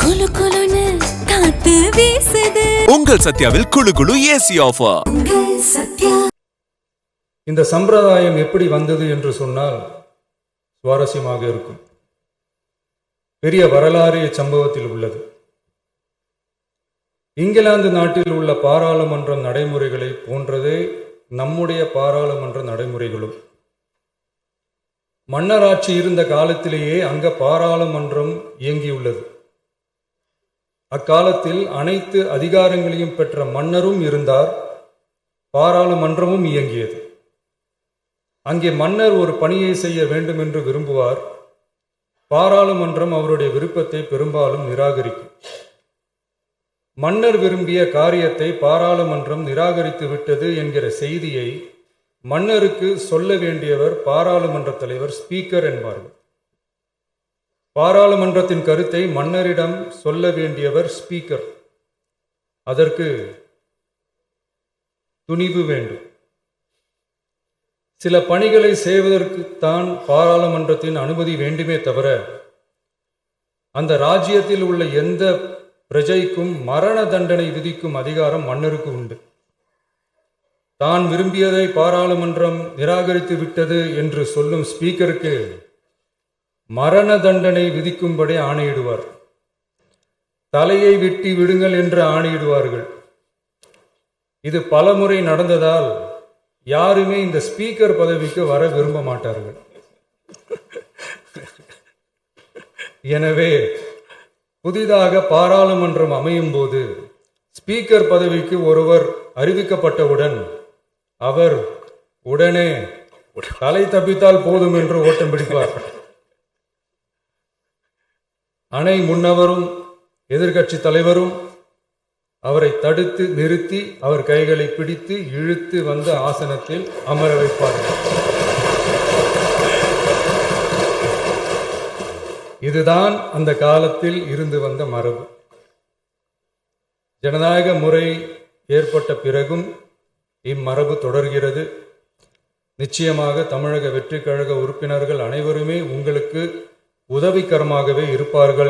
குளு குளுன்னு காத்து வீசுது. உங்கள் சத்யாவில் குளு குளு ஏசி ஆஃபர். இந்த சம்பிரதாயம் எப்படி வந்தது என்று சொன்னால் சுவாரஸ்யமாக இருக்கும். பெரிய வரலாறு சம்பவத்தில் உள்ளது. இங்கிலாந்து நாட்டில் உள்ள பாராளுமன்ற நடைமுறைகளை போன்றதே நம்முடைய பாராளுமன்ற நடைமுறைகளும். மன்னராட்சி இருந்த காலத்திலேயே அங்க பாராளுமன்றம் இயங்கியுள்ளது. அக்காலத்தில் அனைத்து அதிகாரங்களையும் பெற்ற மன்னரும் இருந்தார், பாராளுமன்றமும் இயங்கியது. அங்கே மன்னர் ஒரு பணியை செய்ய வேண்டும் என்று விரும்புவார். பாராளுமன்றம் அவருடைய விருப்பத்தை பெரும்பாலும் நிராகரிக்கும். மன்னர் விரும்பிய காரியத்தை பாராளுமன்றம் நிராகரித்து விட்டது என்கிற செய்தியை மன்னருக்கு சொல்ல வேண்டியவர் பாராளுமன்ற தலைவர், ஸ்பீக்கர் என்பார்கள். பாராளுமன்றத்தின் கருத்தை மன்னரிடம் சொல்ல வேண்டியவர் ஸ்பீக்கர். அதற்கு துணிவு வேண்டும். சில பணிகளை செய்வதற்குத்தான் பாராளுமன்றத்தின் அனுமதி வேண்டுமே தவிர அந்த ராஜ்யத்தில் உள்ள எந்த பிரஜைக்கும் மரண தண்டனை விதிக்கும் அதிகாரம் மன்னருக்கு உண்டு. தான் விரும்பியதை பாராளுமன்றம் நிராகரித்து விட்டது என்று சொல்லும் ஸ்பீக்கருக்கு மரண தண்டனை விதிக்கும்படி ஆணையிடுவார். தலையை வெட்டி விடுங்கள் என்று ஆணையிடுவார்கள். இது பலமுறை நடந்ததால் யாருமே இந்த ஸ்பீக்கர் பதவிக்கு வர விரும்ப மாட்டார்கள். எனவே புதிதாக பாராளுமன்றம் அமையும் போது ஸ்பீக்கர் பதவிக்கு ஒருவர் அறிவிக்கப்பட்டவுடன் அவர் உடனே தலை தப்பித்தால் போதும் என்று ஓட்டம் பிடிப்பார். அணை முன்னவரும் எதிர்கட்சி தலைவரும் அவரை தடுத்து நிறுத்தி அவர் கைகளை பிடித்து இழுத்து வந்த ஆசனத்தில் அமர வைப்பார்கள். இதுதான் அந்த காலத்தில் இருந்து வந்த மரபு. ஜனநாயக முறை ஏற்பட்ட பிறகும் இம்மரபு தொடர்கிறது. நிச்சயமாக தமிழக வெற்றி கழக உறுப்பினர்கள் அனைவருமே உங்களுக்கு உதவிகரமாகவே இருப்பார்கள்